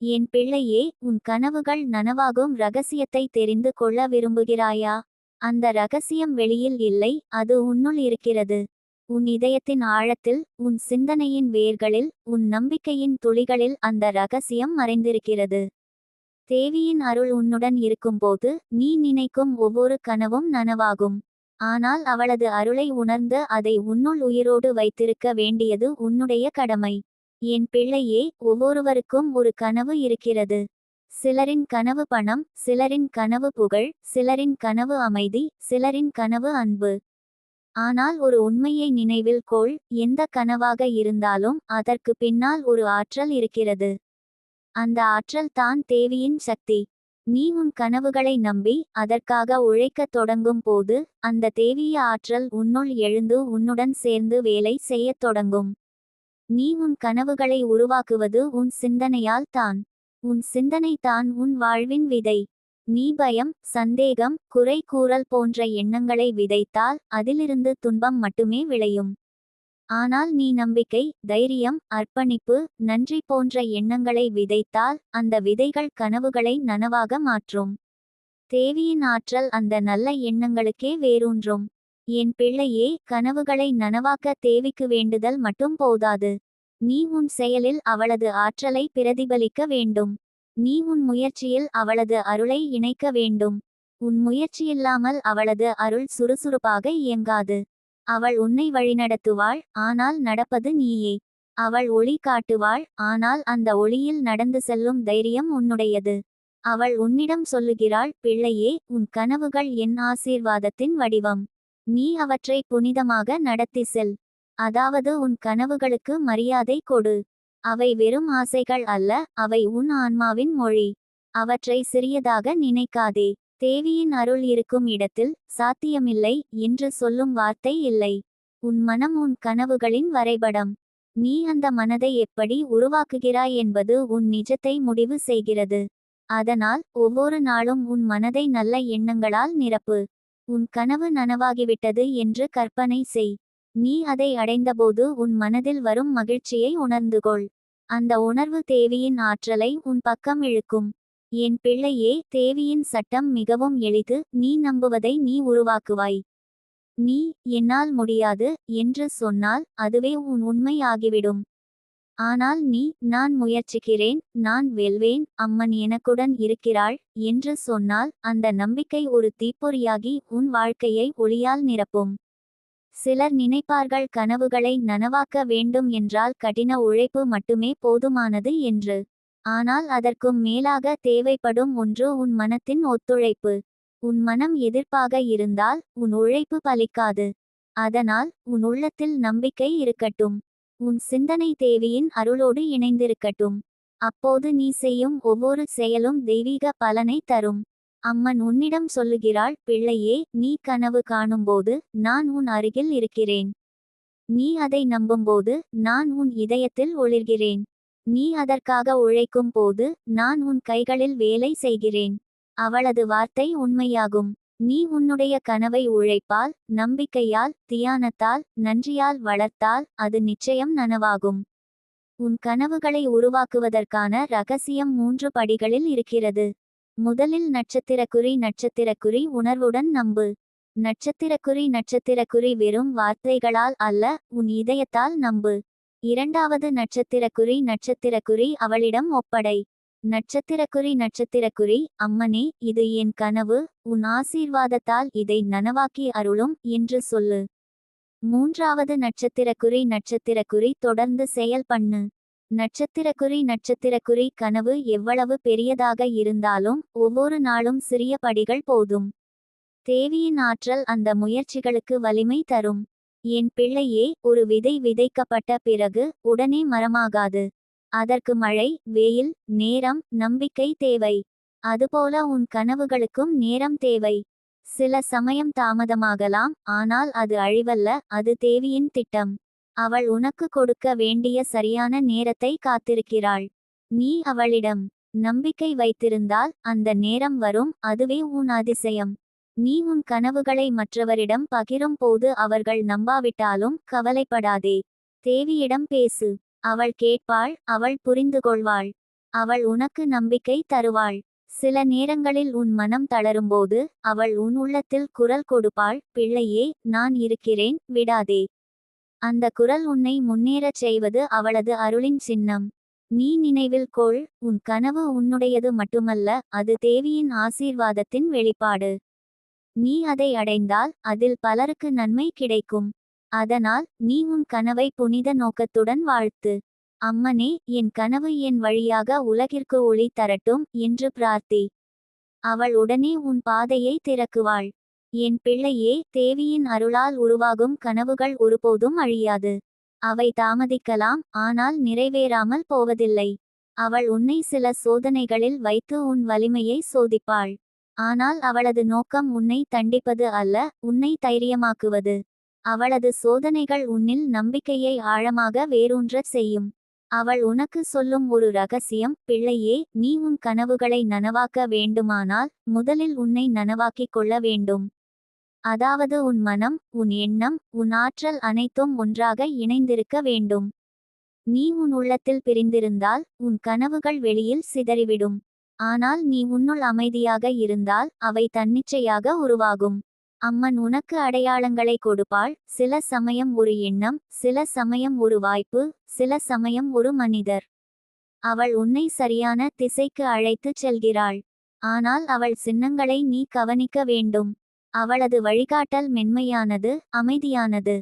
என் பிள்ளையே, உன் கனவுகள் நனவாகும் ரகசியத்தை தெரிந்து கொள்ள விரும்புகிறாயா? அந்த ரகசியம் வெளியில் இல்லை, அது உன்னுள் இருக்கிறது. உன் இதயத்தின் ஆழத்தில், உன் சிந்தனையின் வேர்களில், உன் நம்பிக்கையின் துளிகளில் அந்த ரகசியம் மறைந்திருக்கிறது. தேவியின் அருள் உன்னுடன் இருக்கும்போது நீ நினைக்கும் ஒவ்வொரு கனவும் நனவாகும். ஆனால் அவளது அருளை உணர்ந்து அதை உன்னுள் உயிரோடு வைத்திருக்க வேண்டியது உன்னுடைய கடமை. என் பிள்ளையே, ஒவ்வொருவருக்கும் ஒரு கனவு இருக்கிறது. சிலரின் கனவு பணம், சிலரின் கனவு புகழ், சிலரின் கனவு அமைதி, சிலரின் கனவு அன்பு. ஆனால் ஒரு உண்மையை நினைவில் கொள், எந்த கனவாக இருந்தாலும் அதற்கு பின்னால் ஒரு ஆற்றல் இருக்கிறது. அந்த ஆற்றல் தான் தேவியின் சக்தி. நீ உன் கனவுகளை நம்பி அதற்காக உழைக்கத் தொடங்கும் போது அந்த தேவிய ஆற்றல் உன்னுள் எழுந்து உன்னுடன் சேர்ந்து வேலை செய்யத் தொடங்கும். நீ உன் கனவுகளை உருவாக்குவது உன் சிந்தனையால் தான். உன் சிந்தனை தான் உன் வாழ்வின் விதை. நீ பயம், சந்தேகம், குறை கூறல் போன்ற எண்ணங்களை விதைத்தால் அதிலிருந்து துன்பம் மட்டுமே விளையும். ஆனால் நீ நம்பிக்கை, தைரியம், அர்ப்பணிப்பு, நன்றி போன்ற எண்ணங்களை விதைத்தால் அந்த விதைகள் கனவுகளை நனவாக மாற்றும். தேவியின் ஆற்றல் அந்த நல்ல எண்ணங்களுக்கே வேரூன்றும். என் பிள்ளையே, கனவுகளை நனவாக்க தேவிக்கு வேண்டுதல் மட்டும் போதாது. நீ உன் செயலில் அவளது ஆற்றலை பிரதிபலிக்க வேண்டும். நீ உன் முயற்சியில் அவளது அருளை இணைக்க வேண்டும். உன் முயற்சியில்லாமல் அவளது அருள் சுறுசுறுப்பாக இயங்காது. அவள் உன்னை வழிநடத்துவாள், ஆனால் நடப்பது நீயே. அவள் ஒளி காட்டுவாள், ஆனால் அந்த ஒளியில் நடந்து செல்லும் தைரியம் உன்னுடையது. அவள் உன்னிடம் சொல்லுகிறாள், பிள்ளையே, உன் கனவுகள் என் ஆசீர்வாதத்தின் வடிவம். நீ அவற்றை புனிதமாக நடத்தி செல். அதாவது உன் கனவுகளுக்கு மரியாதை கொடு. அவை வெறும் ஆசைகள் அல்ல, அவை உன் ஆன்மாவின் மொழி. அவற்றை சிறியதாக நினைக்காதே. தேவியின் அருள் இருக்கும் இடத்தில் சாத்தியமில்லை என்று சொல்லும் வார்த்தை இல்லை. உன் மனம் உன் கனவுகளின் வரைபடம். நீ அந்த மனதை எப்படி உருவாக்குகிறாய் என்பது உன் நிஜத்தை முடிவு செய்கிறது. அதனால் ஒவ்வொரு நாளும் உன் மனதை நல்ல எண்ணங்களால் நிரப்பு. உன் கனவு நனவாகிவிட்டது என்று கற்பனை செய். நீ அதை அடைந்தபோது உன் மனதில் வரும் மகிழ்ச்சியை உணர்ந்துகொள். அந்த உணர்வு தேவியின் ஆற்றலை உன் பக்கம் இழுக்கும். என் பிள்ளையே, தேவியின் சட்டம் மிகவும் எளிது. நீ நம்புவதை நீ உருவாக்குவாய். நீ என்னால் முடியாது என்று சொன்னால் அதுவே உன் உண்மை ஆகிவிடும். ஆனால் நீ நான் முயற்சிக்கிறேன், நான் வெல்வேன், அம்மன் எனக்குடன் இருக்கிறாள் என்று சொன்னால் அந்த நம்பிக்கை ஒரு தீப்பொறியாகி உன் வாழ்க்கையை ஒளியால் நிரப்பும். சிலர் நினைப்பார்கள் கனவுகளை நனவாக்க வேண்டும் என்றால் கடின உழைப்பு மட்டுமே போதுமானது என்று. ஆனால் அதற்கும் மேலாக தேவைப்படும் ஒன்று உன் மனத்தின் ஒத்துழைப்பு. உன் மனம் எதிர்ப்பாக இருந்தால் உன் உழைப்பு பலிக்காது. அதனால் உன் உள்ளத்தில் நம்பிக்கை இருக்கட்டும். உன் சிந்தனை தேவியின் அருளோடு இணைந்திருக்கட்டும். அப்போது நீ செய்யும் ஒவ்வொரு செயலும் தெய்வீக பலனை தரும். அம்மன் உன்னிடம் சொல்லுகிறாள், பிள்ளையே, நீ கனவு காணும்போது நான் உன் அருகில் இருக்கிறேன். நீ அதை நம்பும்போது நான் உன் இதயத்தில் ஒளிர்கிறேன். நீ அதற்காக உழைக்கும் போது நான் உன் கைகளில் வேலை செய்கிறேன். அவளது வார்த்தை உண்மையாகும். நீ உன்னுடைய கனவை உழைப்பால், நம்பிக்கையால், தியானத்தால், நன்றியால் வளர்த்தால் அது நிச்சயம் நனவாகும். உன் கனவுகளை உருவாக்குவதற்கான ரகசியம் 3 படிகளில் இருக்கிறது. முதலில் நட்சத்திரக்குறி உணர்வுடன் நம்பு. நட்சத்திரக்குறி வெறும் வார்த்தைகளால் அல்ல, உன் இதயத்தால் நம்பு. இரண்டாவது நட்சத்திரக்குறி அவளிடம் ஒப்படை. நட்சத்திரக்குறி அம்மனே, இது என் கனவு, உன் ஆசீர்வாதத்தால் இதை நனவாக்கி அருளும் என்று சொல்லு. மூன்றாவது நட்சத்திரக்குறி தொடர்ந்து செயல் பண்ணு. நட்சத்திரக்குறி கனவு எவ்வளவு பெரியதாக இருந்தாலும் ஒவ்வொரு நாளும் சிறிய படிகள் போதும். தேவியின் ஆற்றல் அந்த முயற்சிகளுக்கு வலிமை தரும். என் பிள்ளையே, ஒரு விதை விதைக்கப்பட்ட பிறகு உடனே மரமாகாது. அதற்கு மழை, வெயில், நேரம், நம்பிக்கை தேவை. அதுபோல உன் கனவுகளுக்கும் நேரம் தேவை. சில சமயம் தாமதமாகலாம், ஆனால் அது அழிவல்ல, அது தேவியின் திட்டம். அவள் உனக்கு கொடுக்க வேண்டிய சரியான நேரத்தை காத்திருக்கிறாள். நீ அவளிடம் நம்பிக்கை வைத்திருந்தால் அந்த நேரம் வரும், அதுவே உன் அதிசயம். நீ உன் கனவுகளை மற்றவரிடம் பகிரும் போது அவர்கள் நம்பாவிட்டாலும் கவலைப்படாதே. தேவியிடம் பேசு. அவள் கேட்பாள், அவள் புரிந்து கொள்வாள். அவள் உனக்கு நம்பிக்கை தருவாள். சில நேரங்களில் உன் மனம் தளரும்போது அவள் உன் உள்ளத்தில் குரல் கொடுப்பாள், பிள்ளையே, நான் இருக்கிறேன், விடாதே. அந்த குரல் உன்னை முன்னேறச் செய்வது அவளது அருளின் சின்னம். நீ நினைவில் கொள், உன் கனவு உன்னுடையது மட்டுமல்ல, அது தேவியின் ஆசீர்வாதத்தின் வெளிப்பாடு. நீ அதை அடைந்தால் அதில் பலருக்கு நன்மை கிடைக்கும். அதனால் நீ உன் கனவை புனித நோக்கத்துடன் வாழ்த்து. அம்மனே, என் கனவு என் வழியாக உலகிற்கு ஒளி தரட்டும் என்று பிரார்த்தி. அவள் உடனே உன் பாதையை திறக்குவாள். என் பிள்ளையே, தேவியின் அருளால் உருவாகும் கனவுகள் ஒருபோதும் அழியாது. அவை தாமதிக்கலாம், ஆனால் நிறைவேறாமல் போவதில்லை. அவள் உன்னை சில சோதனைகளில் வைத்து உன் வலிமையை சோதிப்பாள். ஆனால் அவளது நோக்கம் உன்னை தண்டிப்பது அல்ல, உன்னை தைரியமாக்குவது. அவளது சோதனைகள் உன்னில் நம்பிக்கையை ஆழமாக வேரூன்றச் செய்யும். அவள் உனக்கு சொல்லும் ஒரு ரகசியம், பிள்ளையே, நீ உன் கனவுகளை நனவாக்க வேண்டுமானால் முதலில் உன்னை நனவாக்கிக் கொள்ள வேண்டும். அதாவது உன் மனம், உன் எண்ணம், உன் ஆற்றல் அனைத்தும் ஒன்றாக இணைந்திருக்க வேண்டும். நீ உன் உள்ளத்தில் பிரிந்திருந்தால் உன் கனவுகள் வெளியில் சிதறிவிடும். ஆனால் நீ உன்னுள் அமைதியாக இருந்தால் அவை தன்னிச்சையாக உருவாகும். அம்மன் உனக்கு அடையாளங்களை கொடுப்பாள், சில சமயம் ஒரு எண்ணம், சில சமயம் ஒரு வாய்ப்பு, சில சமயம் ஒரு மனிதர். அவள் உன்னை சரியான திசைக்கு அழைத்துச் செல்கிறாள். ஆனால் அவள் சின்னங்களை நீ கவனிக்க வேண்டும். அவளது வழிகாட்டல் மென்மையானது, அமைதியானது.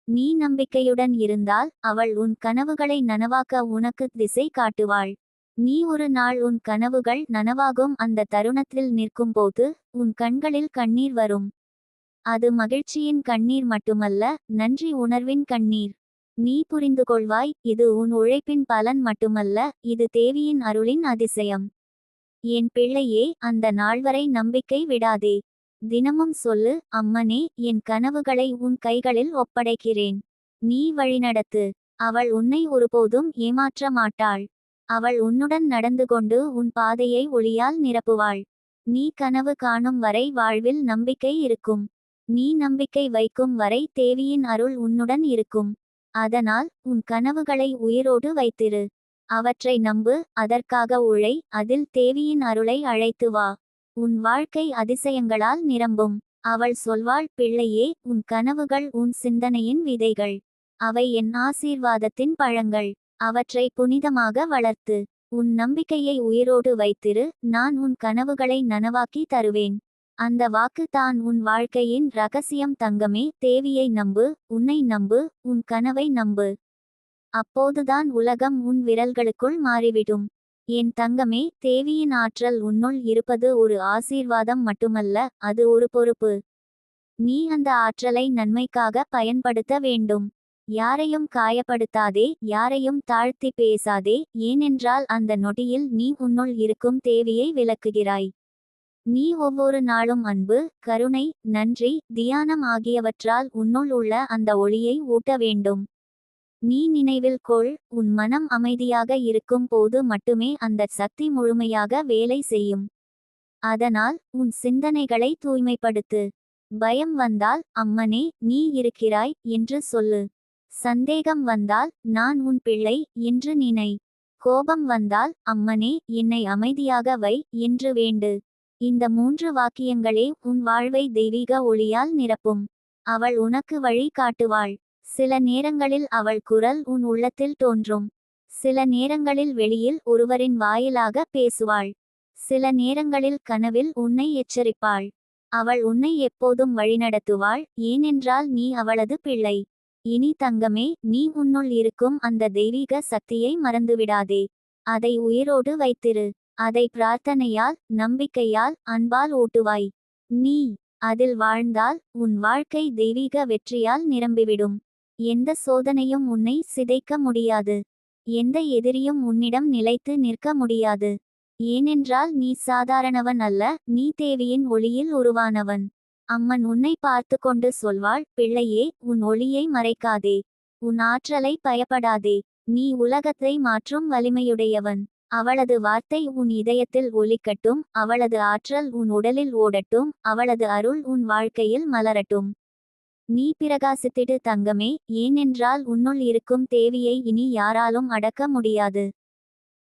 நீ நம்பிக்கையுடன் இருந்தால் அவள் உன் கனவுகளை நனவாக்க உனக்கு திசை காட்டுவாள். நீ ஒரு நாள் உன் கனவுகள் நனவாகும் அந்த தருணத்தில் நிற்கும்போது உன் கண்களில் கண்ணீர் வரும். அது மகிழ்ச்சியின் கண்ணீர் மட்டுமல்ல, நன்றி உணர்வின் கண்ணீர். நீ புரிந்து கொள்வாய், இது உன் உழைப்பின் பலன் மட்டுமல்ல, இது தேவியின் அருளின் அதிசயம். என் பிள்ளையே, அந்த நாள்வரை நம்பிக்கை விடாதே. தினமும் சொல்லு, அம்மனே, என் கனவுகளை உன் கைகளில் ஒப்படைக்கிறேன். நீ வழிநடத்து. அவள் உன்னை ஒருபோதும் ஏமாற்ற மாட்டாள். அவள் உன்னுடன் நடந்து கொண்டு உன் பாதையை ஒளியால் நிரப்புவாள். நீ கனவு காணும் வரை வாழ்வில் நம்பிக்கை இருக்கும். நீ நம்பிக்கை வைக்கும் வரை தேவியின் அருள் உன்னுடன் இருக்கும். அதனால் உன் கனவுகளை உயிரோடு வைத்திரு. அவற்றை நம்பு, அதற்காக உழை, அதில் தேவியின் அருளை அழைத்து வா. உன் வாழ்க்கை அதிசயங்களால் நிரம்பும். அவள் சொல்வாள், பிள்ளையே, உன் கனவுகள் உன் சிந்தனையின் விதைகள். அவை என் ஆசீர்வாதத்தின் பழங்கள். அவற்றை புனிதமாக வளர்த்து உன் நம்பிக்கையை உயிரோடு வைத்திரு. நான் உன் கனவுகளை நனவாக்கி தருவேன். அந்த வாக்கு தான் உன் வாழ்க்கையின் ரகசியம். தங்கமே, தேவியை நம்பு, உன்னை நம்பு, உன் கனவை நம்பு. அப்போதுதான் உலகம் உன் விரல்களுக்குள் மாறிவிடும். என் தங்கமே, தேவியின் ஆற்றல் உன்னுள் இருப்பது ஒரு ஆசீர்வாதம் மட்டுமல்ல, அது ஒரு பொறுப்பு. நீ அந்த ஆற்றலை நன்மைக்காக பயன்படுத்த வேண்டும். யாரையும் காயப்படுத்தாதே, யாரையும் தாழ்த்தி பேசாதே, ஏனென்றால் அந்த நொடியில் நீ உன்னுள் இருக்கும் தேவியை விளக்குகிறாய். நீ ஒவ்வொரு நாளும் அன்பு, கருணை, நன்றி, தியானம் ஆகியவற்றால் உன்னுள் உள்ள அந்த ஒளியை ஊட்ட வேண்டும். நீ நினைவில் கொள், உன் மனம் அமைதியாக இருக்கும் போது மட்டுமே அந்த சக்தி முழுமையாக வேலை செய்யும். அதனால் உன் சிந்தனைகளை தூய்மைப்படுத்து. பயம் வந்தால், அம்மனே, நீ இருக்கிறாய் என்று சொல்லு. சந்தேகம் வந்தால், நான் உன் பிள்ளை என்று நினை. கோபம் வந்தால், அம்மனே, என்னை அமைதியாக வை என்று வேண்டு. இந்த 3 வாக்கியங்களே உன் வாழ்வை தெய்வீக ஒளியால் நிரப்பும். அவள் உனக்கு வழி காட்டுவாள். சில நேரங்களில் அவள் குரல் உன் உள்ளத்தில் தோன்றும். சில நேரங்களில் வெளியில் ஒருவரின் வாயிலாக பேசுவாள். சில நேரங்களில் கனவில் உன்னை எச்சரிப்பாள். அவள் உன்னை எப்போதும் வழிநடத்துவாள், ஏனென்றால் நீ அவளது பிள்ளை. இனி தங்கமே, நீ உன்னுள் இருக்கும் அந்த தெய்வீக சக்தியை மறந்துவிடாதே. அதை உயிரோடு வைத்திரு. அதை பிரார்த்தனையால், நம்பிக்கையால், அன்பால் ஊட்டுவாய். நீ அதில் வாழ்ந்தால் உன் வாழ்க்கை தெய்வீக வெற்றியால் நிரம்பிவிடும். எந்த சோதனையும் உன்னை சிதைக்க முடியாது. எந்த எதிரியும் உன்னிடம் நிலைத்து நிற்க முடியாது. ஏனென்றால் நீ சாதாரணவன் அல்ல, நீ தேவியின் ஒளியில் உருவானவன். அம்மன் உன்னை பார்த்து கொண்டு சொல்வாள், பிள்ளையே, உன் ஒளியை மறைக்காதே. உன் ஆற்றலை பயப்படாதே. நீ உலகத்தை மாற்றும் வலிமையுடையவன். அவளது வார்த்தை உன் இதயத்தில் ஒலிக்கட்டும், அவளது ஆற்றல் உன் உடலில் ஓடட்டும், அவளது அருள் உன் வாழ்க்கையில் மலரட்டும். நீ பிரகாசித்திடு தங்கமே, ஏனென்றால் உன்னுள் இருக்கும் தேவியை இனி யாராலும் அடக்க முடியாது.